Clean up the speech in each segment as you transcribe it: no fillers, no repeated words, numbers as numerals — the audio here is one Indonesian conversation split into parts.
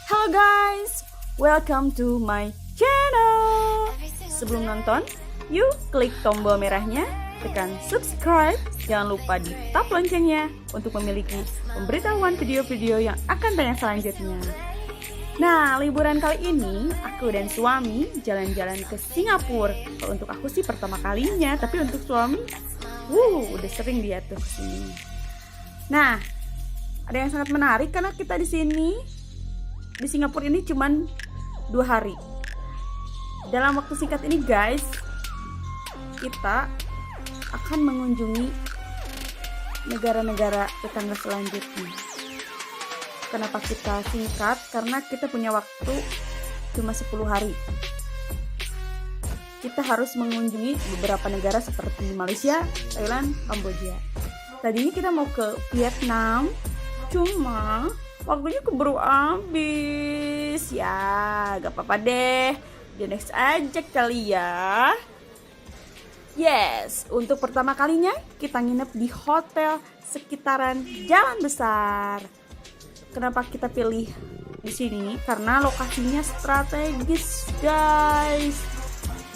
Halo guys, welcome to my channel. Sebelum nonton, yuk klik tombol merahnya, tekan subscribe, jangan lupa di tap loncengnya untuk memiliki pemberitahuan video-video yang akan tayang selanjutnya. Nah, liburan kali ini aku dan suami jalan-jalan ke Singapura. Kalau untuk aku sih pertama kalinya, tapi untuk suami, udah sering dia tuh kesini. Nah, ada yang sangat menarik karena kita di sini di Singapura ini cuman 2 hari. Dalam waktu singkat ini guys, kita akan mengunjungi negara-negara tetangga selanjutnya. Kenapa kita singkat? Karena kita punya waktu cuma 10 hari. Kita harus mengunjungi beberapa negara seperti Malaysia, Thailand, Kamboja. Tadinya kita mau ke Vietnam, cuma waktunya keburu habis. Ya, gak apa-apa deh. The next aja kali ya. Yes, untuk pertama kalinya kita nginep di hotel sekitaran Jalan Besar. Kenapa kita pilih di sini? Karena lokasinya strategis, guys.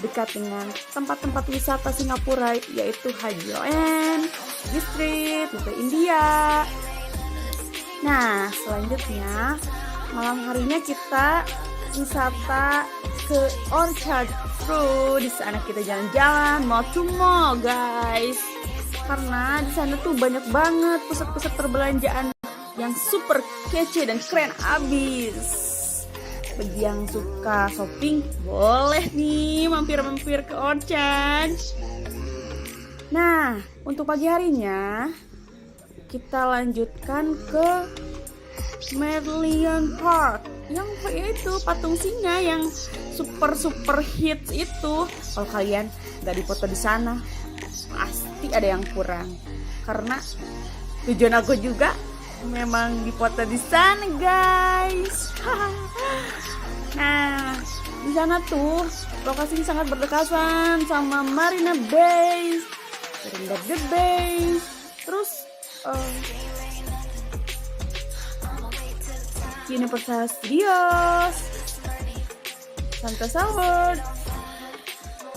Dekat dengan tempat-tempat wisata Singapura, yaitu Haji Lane, District, Little India. Nah, selanjutnya malam harinya kita wisata ke Orchard Road. Di sana kita jalan-jalan, mall to mall, guys. Karena di sana tuh banyak banget pusat-pusat perbelanjaan yang super kece dan keren abis. Bagi yang suka shopping, boleh nih mampir-mampir ke Orchard. Nah, untuk pagi harinya kita lanjutkan ke Merlion Park, yang itu patung singa yang super hits itu. Kalau kalian nggak dipoto di sana, pasti ada yang kurang. Karena tujuan aku juga memang dipoto di sana, guys. Nah, di sana tuh lokasinya sangat berdekatan sama Marina Bay, terus Universal Studios, Santosa World,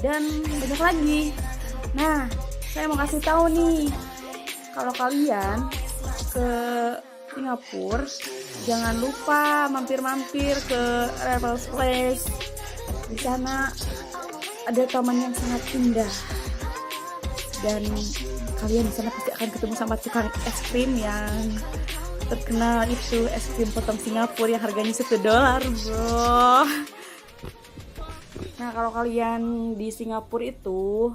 dan banyak lagi. Nah, saya mau kasih tahu nih, kalau kalian ke Singapura, jangan lupa mampir-mampir ke Raffles Place. Di sana ada taman yang sangat indah, dan kalian di sana pasti akan ketemu sama tukang es krim yang terkenal itu, es krim potong Singapura yang harganya $1, bro. Nah, kalau kalian di Singapura itu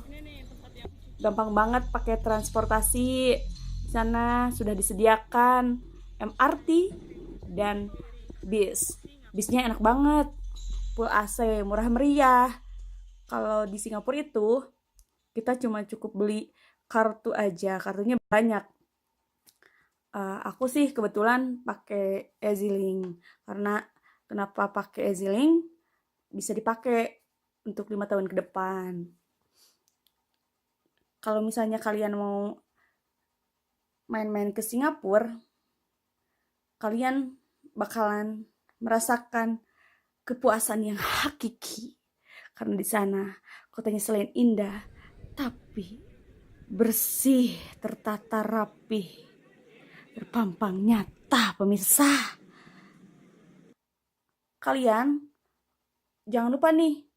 gampang banget pakai transportasi. Di sana sudah disediakan MRT dan bis. Bisnya enak banget, full AC, murah meriah. Kalau di Singapura itu kita cuma cukup beli kartu aja, kartunya banyak. Aku sih kebetulan pakai EZ-Link. Karena kenapa pakai EZ-Link? Bisa dipakai untuk 5 tahun ke depan. Kalau misalnya kalian mau main-main ke Singapura, kalian bakalan merasakan kepuasan yang hakiki. Karena di sana kotanya selain indah, tapi bersih, tertata rapih, terpampang nyata, pemirsa. Kalian jangan lupa nih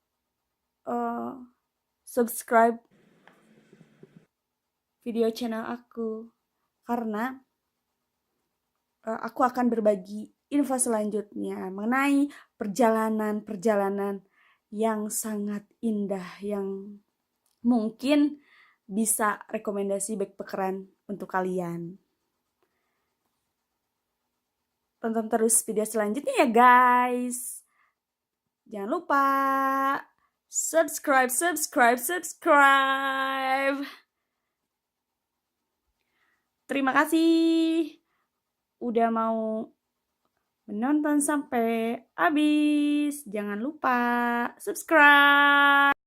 subscribe video channel aku, karena aku akan berbagi info selanjutnya mengenai perjalanan yang sangat indah, yang mungkin bisa rekomendasi backpackeran untuk kalian. Tonton terus video selanjutnya ya guys. Jangan lupa subscribe. Terima kasih udah mau menonton sampai habis. Jangan lupa subscribe.